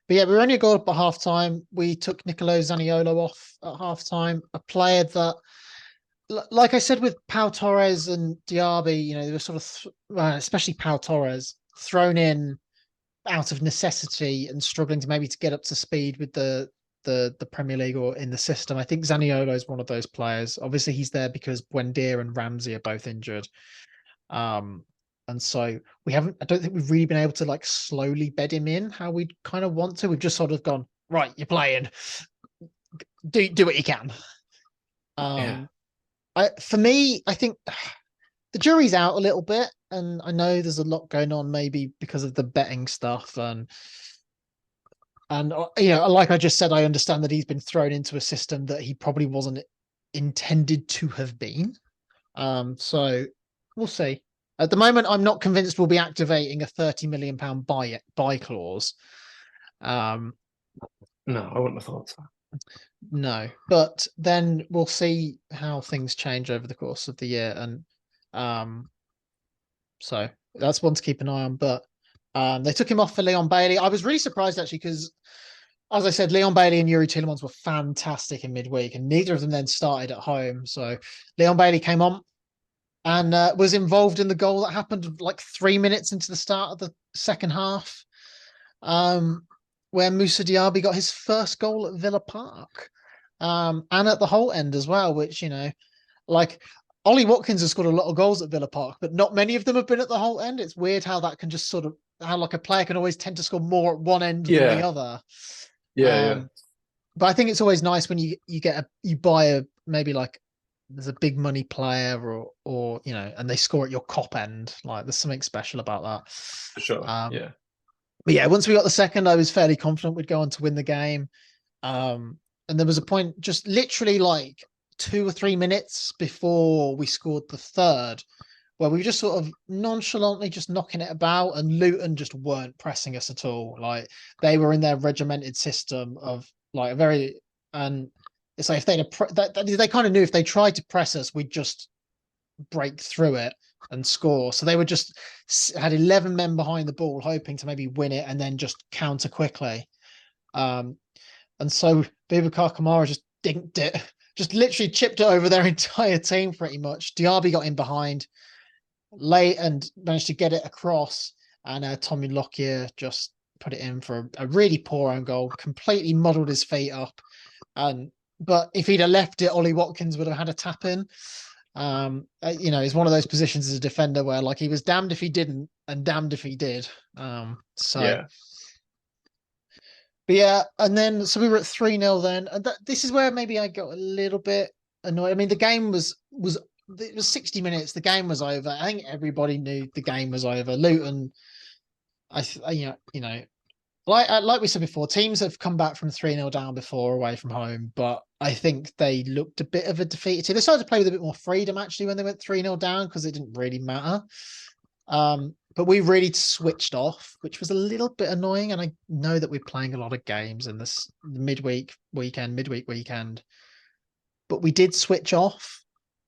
But yeah, we were only a goal up at half time. We took Nicolo Zaniolo off at half time, a player that, like I said, with Pau Torres and Diaby, they were sort of, especially Pau Torres, thrown in out of necessity and struggling to maybe to get up to speed with the Premier League or in the system. I think Zaniolo is one of those players. Obviously, he's there because Buendia and Ramsey are both injured. And so I don't think we've really been able to like slowly bed him in how we'd kind of want to. We've just sort of gone, right, you're playing, do what you can. yeah. For me, I think the jury's out a little bit, and I know there's a lot going on, maybe because of the betting stuff, and like I just said, I understand that he's been thrown into a system that he probably wasn't intended to have been. So we'll see. At the moment, I'm not convinced we'll be activating a £30 million buy clause. No, I wouldn't have thought so. No, but then we'll see how things change over the course of the year, and so that's one to keep an eye on. But they took him off for Leon Bailey. I was really surprised actually because, as I said, Leon Bailey and Yuri Tillemans were fantastic in midweek, and neither of them then started at home. So Leon Bailey came on and was involved in the goal that happened like 3 minutes into the start of the second half. where Moussa Diaby got his first goal at Villa Park. And at the whole end as well, which, like Ollie Watkins has scored a lot of goals at Villa Park, but not many of them have been at the whole end. It's weird how that can just sort of, how like a player can always tend to score more at one end than the Yeah, other. yeah. But I think it's always nice when you buy maybe like there's a big money player or and they score at your cop end. Like there's something special about that. For sure. Um, Yeah. but yeah, once we got the second, I was fairly confident we'd go on to win the game. And there was a point just literally like 2 or 3 minutes before we scored the third, where we were just sort of nonchalantly just knocking it about, and Luton just weren't pressing us at all. Like they were in their regimented system of like a very, and it's like if they kind of knew if they tried to press us, we'd just break through it and score. So they were just had 11 men behind the ball, hoping to maybe win it and then just counter quickly. And so Boubacar Kamara just dinked it, just literally chipped it over their entire team pretty much. Diaby got in behind late and managed to get it across. And Tommy Lockyer just put it in for a really poor own goal, completely muddled his feet up. But if he'd have left it, Ollie Watkins would have had a tap in. He's one of those positions as a defender where like he was damned if he didn't and damned if he did. Yeah. But yeah, and then so we were at 3-0 then. And this is where maybe I got a little bit annoyed. I mean, the game was it was 60 minutes. The game was over. I think everybody knew the game was over. Luton, like we said before, teams have come back from 3-0 down before away from home, but I think they looked a bit of a defeated team. They started to play with a bit more freedom actually when they went 3-0 down because it didn't really matter. But we really switched off, which was a little bit annoying. And I know that we're playing a lot of games in this midweek weekend, but we did switch off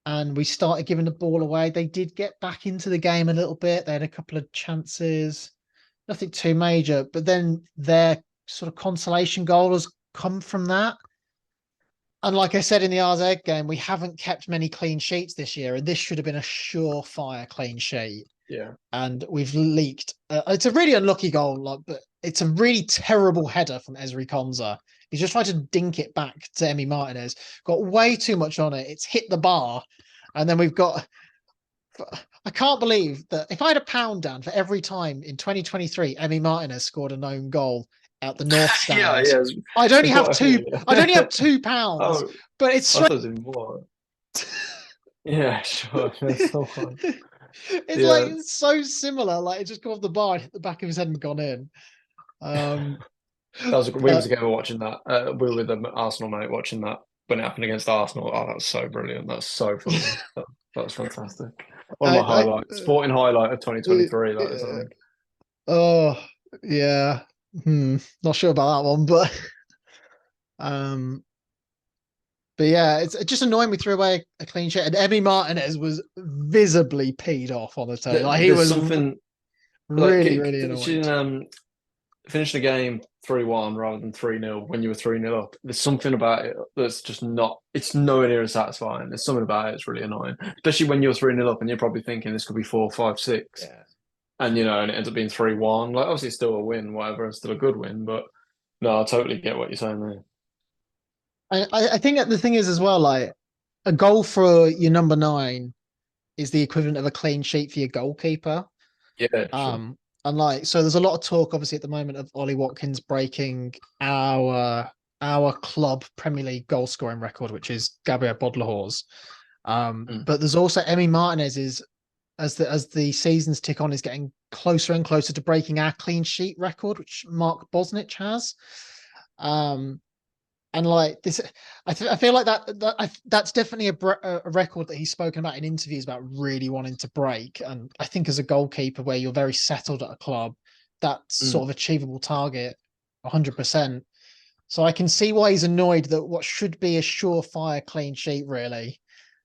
and we started giving the ball away. They did get back into the game a little bit. They had a couple of chances, nothing too major, but then their sort of consolation goal has come from that. And like I said in the RZ game, we haven't kept many clean sheets this year, and this should have been a surefire clean sheet. Yeah. And we've leaked. It's a really unlucky goal, but it's a really terrible header from Ezri Konsa. He's just tried to dink it back to Emi Martinez. Got way too much on it. It's hit the bar, and then we've got. I can't believe that if I had £1 down for every time in 2023 Emi Martinez scored a known goal at the North Stand. Yeah. I'd only have two. I'd only have £2, Oh, but it's I thought it was more. Yeah, sure. That's so fun. It's like it's so similar. Like it just come off the bar, hit the back of his head, and gone in. We were together watching that. We were with an Arsenal mate watching that when it happened against Arsenal. Oh, that's so brilliant. That's so funny. That's fantastic. One of my highlights, sporting highlight of 2023. That is, I think. Oh yeah. Not sure about that one, but yeah, it's just annoying we threw away a clean sheet. And Emi Martinez was visibly peed off on the turn. Like he was something really, really annoyed. Finish the game 3-1 rather than 3-0 when you were 3-0 up. There's something about it that's just not, it's nowhere near as satisfying. There's something about it that's really annoying, especially when you're 3-0 up and you're probably thinking this could be 4, 5, 6. Yeah. And, and it ends up being 3-1. Like, obviously, it's still a win, whatever, it's still a good win. But no, I totally get what you're saying there. I think that the thing is as well, like a goal for your number 9 is the equivalent of a clean sheet for your goalkeeper. Yeah, sure. And like, so there's a lot of talk, obviously, at the moment of Ollie Watkins breaking our club Premier League goal scoring record, which is Gabriel Bodlahor's. But there's also Emi Martinez is as the seasons tick on is getting closer and closer to breaking our clean sheet record, which Mark Bosnich has. And like this, I feel like that's definitely a record that he's spoken about in interviews about really wanting to break. And I think as a goalkeeper, where you're very settled at a club, that's sort of achievable target, 100%. So I can see why he's annoyed that what should be a surefire clean sheet really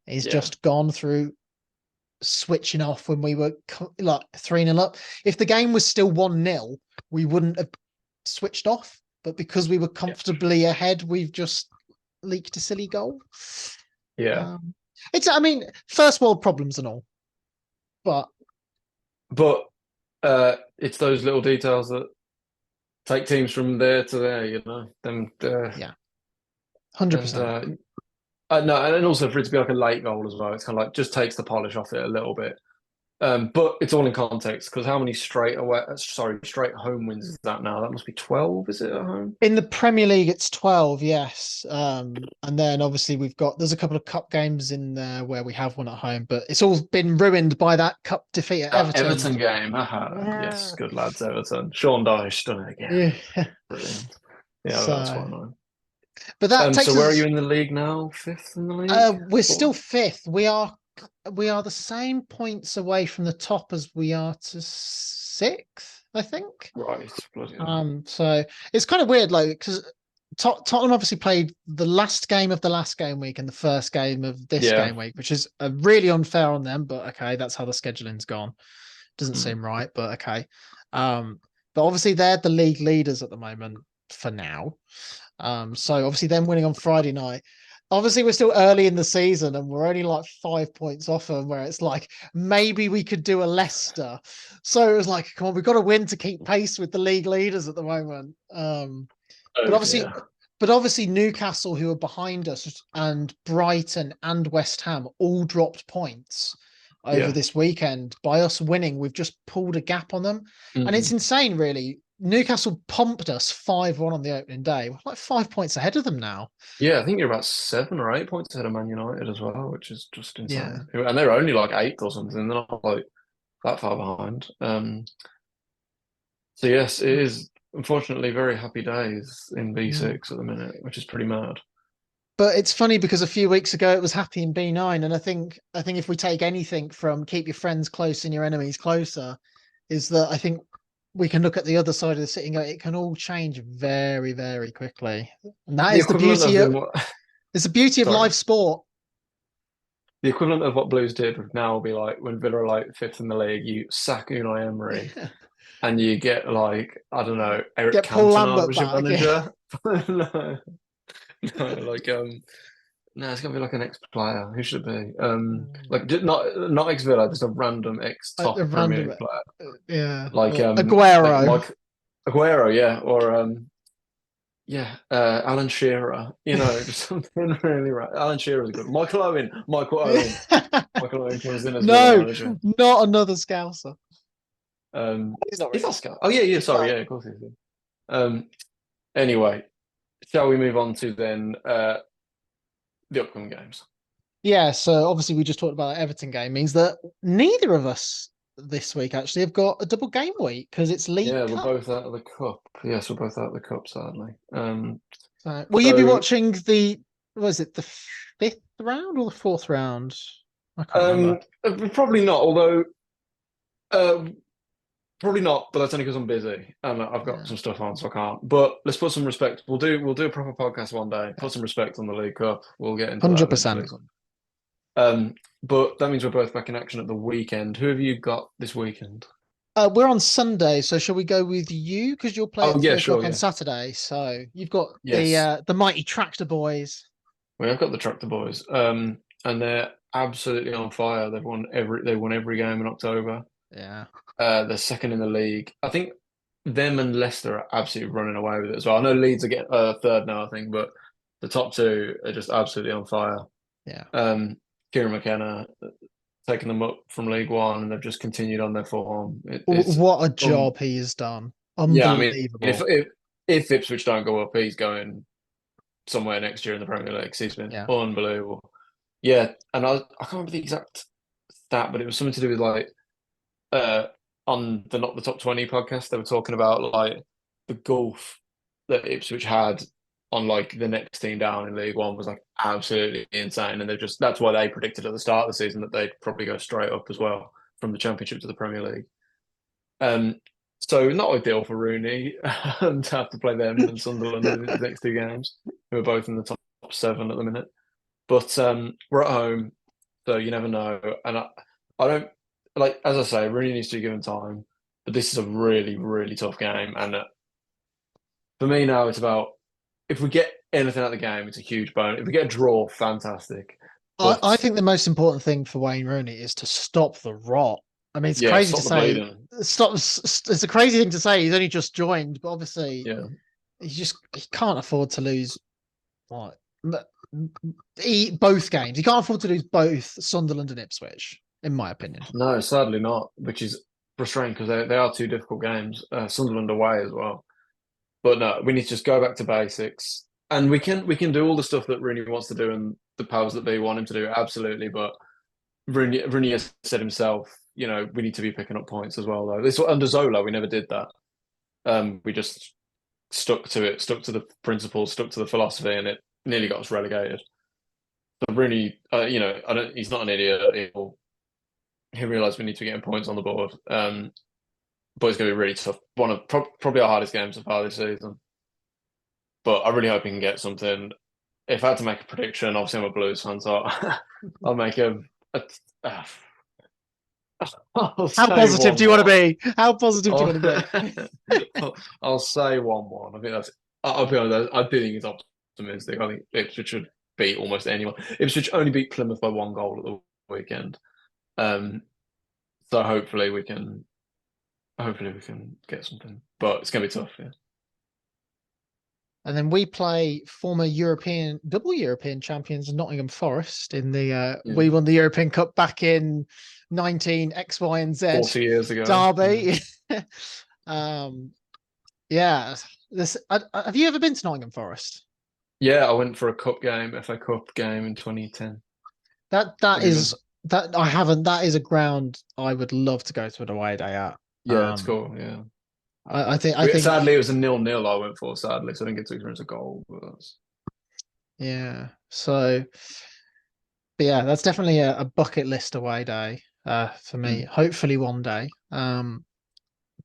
is just gone through switching off when we were like 3-0 up. If the game was still 1-0, we wouldn't have switched off. But because we were comfortably ahead, we've just leaked a silly goal. Yeah. I mean, first world problems and all. But it's those little details that take teams from there to there. Them Yeah, and 100%. no, and also for it to be like a late goal as well. It's kind of like just takes the polish off it a little bit. But it's all in context because how many straight home wins is that now? That must be 12, is it at home? In the Premier League, it's 12, yes. And then obviously there's a couple of cup games in there where we have one at home, but it's all been ruined by that cup defeat at That Everton. Everton game. Yes, good lads, Everton. Sean Dyche done it again. Yeah. Brilliant. Yeah, that's quite So, nice. but that So takes where are you us. in the league now? Fifth in the league? We're still Fourth? fifth. We are the same points away from the top as we are to sixth, I think. Right, bloody hell. So it's kind of weird, like because Tottenham obviously played the last game of the last game week and the first game of this Yeah. game week, which is really unfair on them. But okay, that's how the scheduling's gone. Doesn't Mm. seem right, but okay. But obviously they're the league leaders at the moment for now. So obviously them winning on Friday night. Obviously, we're still early in the season and we're only like 5 points off them, where it's like maybe we could do a Leicester. So it was like, come on, we've got to win to keep pace with the league leaders at the moment. But Oh obviously, dear. but obviously Newcastle, who are behind us, and Brighton and West Ham all dropped points over Yeah. this weekend. By us winning, we've just pulled a gap on them, and it's Mm. insane, really. Newcastle pumped us 5-1 on the opening day. We're like 5 points ahead of them now. Yeah, I think you're about 7 or 8 points ahead of Man United as well, which is just Yeah. insane. And they're only like eighth or something. They're not like that far behind. So yes, it is unfortunately very happy days in Mm. B6 at the minute, which is pretty mad. But it's funny because a few weeks ago it was happy in B9, and I think if we take anything from keep your friends close and your enemies closer, is that I think we can look at the other side of the city and go, it can all change very, very quickly. And that The is the equivalent beauty of of it's the beauty of sorry, live sport. the equivalent of what Blues did would now be like when Villa are like fifth in the league, you sack Unai Emery and you get like I don't know Eric Get Paul Cantona Lambert as your back. Yeah. manager. No, no, like no, it's gonna be like an ex-player. Who should it be? Like not ex-Villa, just a random A ex-top Premier random, League player, yeah. like Or like Aguero. Mike Aguero, yeah, or Alan Shearer. Just something really right. Alan Shearer is good. Michael Owen comes in as Villa No, manager. not another Scouser. He's not Is really. that Scott? Oh yeah, yeah. Sorry, No. yeah, of course he is. Anyway, shall we move on to then the upcoming games? Yeah, so obviously we just talked about that Everton game means that neither of us this week actually have got a double game week because it's League Yeah, we're Cup. both out of the cup. Yes, we're both out of the cup, sadly. So, will you be So watching was it the fifth round or the fourth round? I can't remember. um, probably not. Although uh, probably not. But that's only because I'm busy and I've got Yeah, some stuff on, so I can't. But let's put some respect. We'll do a proper podcast one day. Put some respect on the League Cup. We'll get into that eventually. 100%. Um, but that means we're both back in action at the weekend. Who have you got this weekend? We're on Sunday, so shall we go with you because you'll play Oh at yeah, 3 o'clock sure, on yeah. Saturday? So you've got Yes. the mighty Tractor Boys. I've got the Tractor Boys. And they're absolutely on fire. They won every game in October. Yeah. They're second in the league. I think them and Leicester are absolutely running away with it as well. I know Leeds are getting third now, I think, but the top two are just absolutely on fire. Yeah. Kieran McKenna taking them up from League One, and they've just continued on their form. It's What a job he has done. yeah. I mean, if Unbelievable. if if Ipswich don't go up, he's going somewhere next year in the Premier League. He's been Yeah. unbelievable. Yeah, and I can't remember the exact stat, but it was something to do with like uh on the Not the Top 20 podcast, they were talking about like the gulf that Ipswich had on like the next team down in League One was like absolutely insane. And that's why they predicted at the start of the season that they'd probably go straight up as well from the Championship to the Premier League. Um so not ideal for Rooney to have to play them and Sunderland in the next two games, who are both in the top seven at the minute. But we're at home, so you never know. And I don't like, as I say, Rooney needs to be given time. But this is a really, really tough game. And for me now, it's about if we get anything out of the game, it's a huge bonus. If we get a draw, fantastic. I But think the most important thing for Wayne Rooney is to stop the rot. I mean, it's Yeah, crazy to stop the say. bleeding. It's a crazy thing to say. He's only just joined, but obviously Yeah. he can't afford to lose what both games. He can't afford to lose both Sunderland and Ipswich, in my opinion. No, sadly not, which is frustrating because they are two difficult games. Sunderland away as well. But no, we need to just go back to basics. And we can do all the stuff that Rooney wants to do and the powers that be want him to do, absolutely. But Rooney has said himself, we need to be picking up points as well, though. This under Zola, we never did that. We just stuck to it, stuck to the principles, stuck to the philosophy, and it nearly got us relegated. But Rooney, he's not an idiot. He'll realise we need to be getting points on the board. But it's going to be really tough. One of probably our hardest games so far this season. But I really hope he can get something. If I had to make a prediction, obviously I'm a Blues fan, so I'll make How positive do you want to be? How positive do you want to be? I'll say 1-1. I think that's. I'll be honest. I do think it's optimistic. I think Ipswich should beat almost anyone. Ipswich only beat Plymouth by 1 goal at the weekend. So hopefully we can get something, but it's going to be tough. Yeah. And then we play former double European champions Nottingham Forest in the. We won the European Cup back in 19 X, Y, and Z. 40 years ago. Derby. Yeah. Have you ever been to Nottingham Forest? Yeah, I went for a cup game, FA Cup game in 2010. That I haven't. That is a ground I would love to go to an away day at. Yeah, it's cool. Yeah. I think sadly it was a 0-0 I went for, sadly, so I didn't get to experience a goal. Yeah. So but yeah, that's definitely a bucket list away day for me. Hopefully one day. But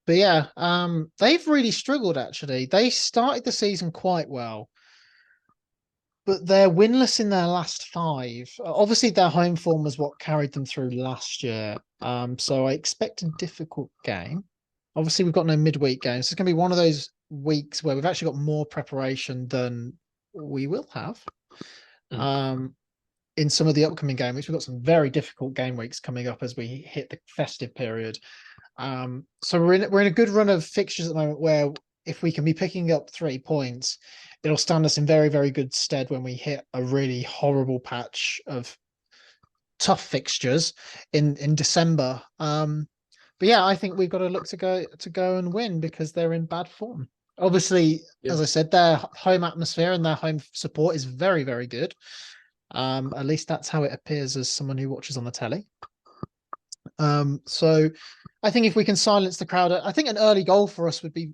yeah, they've really struggled actually. They started the season quite well, but they're winless in their last 5. Obviously, their home form was what carried them through last year. So I expect a difficult game. Obviously, we've got no midweek games. So it's going to be one of those weeks where we've actually got more preparation than we will have. In some of the upcoming game weeks, we've got some very difficult game weeks coming up as we hit the festive period. So we're in a good run of fixtures at the moment where if we can be picking up 3 points, it'll stand us in very, very good stead when we hit a really horrible patch of tough fixtures in December. But yeah, I think we've got to look to go and win because they're in bad form. Obviously, as I said, their home atmosphere and their home support is very, very good. At least that's how it appears as someone who watches on the telly. So I think if we can silence the crowd, I think an early goal for us would be,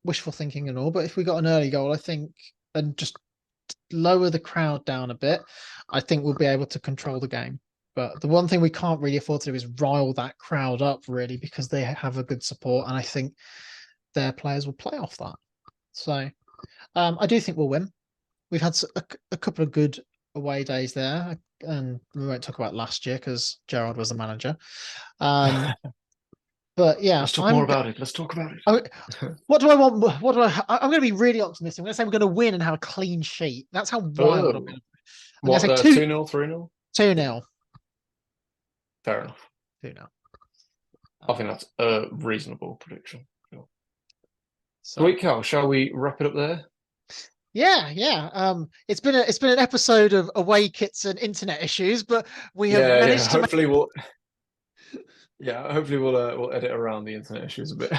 wishful thinking and all, but if we got an early goal, I think, and just lower the crowd down a bit, I think we'll be able to control the game. But the one thing we can't really afford to do is rile that crowd up, really, because they have a good support, and I think their players will play off that. So I do think we'll win. We've had a couple of good away days there, and we won't talk about last year because Gerard was the manager. But yeah, let's talk more about it. Let's talk about it. What do I want? I'm going to be really optimistic. I'm going to say we're going to win and have a clean sheet. That's how wild I'm going to. What? 2-0, 3-0, 2-0. Fair enough. 2-0. I think that's a reasonable prediction. Sure. Sweet Cal, shall we wrap it up there? Yeah. It's been an episode of away kits and internet issues, but we have managed to. Hopefully we'll edit around the internet issues a bit.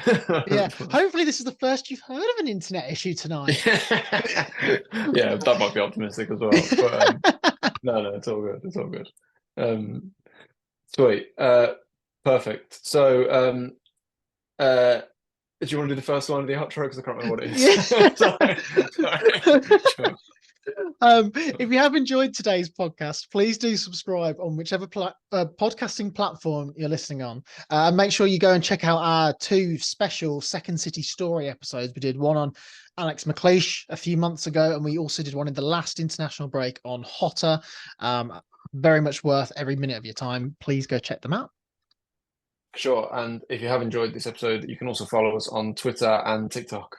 Yeah, hopefully this is the first you've heard of an internet issue tonight. Yeah, that might be optimistic as well. But no, it's all good. It's all good. Sweet. Perfect. So do you want to do the first line of the outro? Because I can't remember what it is. Sorry. If you have enjoyed today's podcast, please do subscribe on whichever podcasting platform you're listening on. And make sure you go and check out our 2 special Second City Story episodes. We did one on Alex McLeish a few months ago, and we also did one in the last international break on Hotter. Very much worth every minute of your time. Please go check them out. Sure. And if you have enjoyed this episode, you can also follow us on Twitter and TikTok.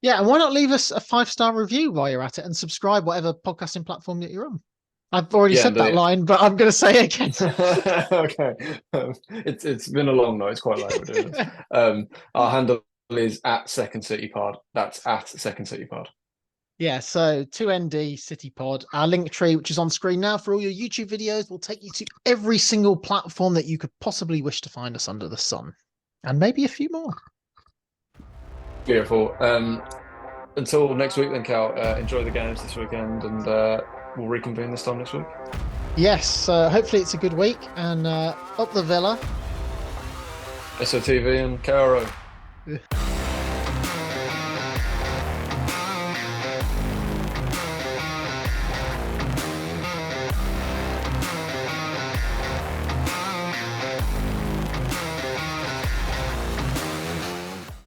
Yeah, and why not leave us a 5-star review while you're at it and subscribe whatever podcasting platform that you're on. I've already Yeah, said that indeed. line, but I'm going to say it again. Okay. It's been a long night. It's quite late we're doing this. Our handle is at Second City Pod. That's at Second City Pod. Yeah, so 2ND City Pod, our link tree, which is on screen now for all your YouTube videos, will take you to every single platform that you could possibly wish to find us under the sun, and maybe a few more. Beautiful. Until next week, then, Cal. Enjoy the games this weekend, and we'll reconvene this time next week. Yes, hopefully it's a good week, and up the Villa. SOTV and KRO.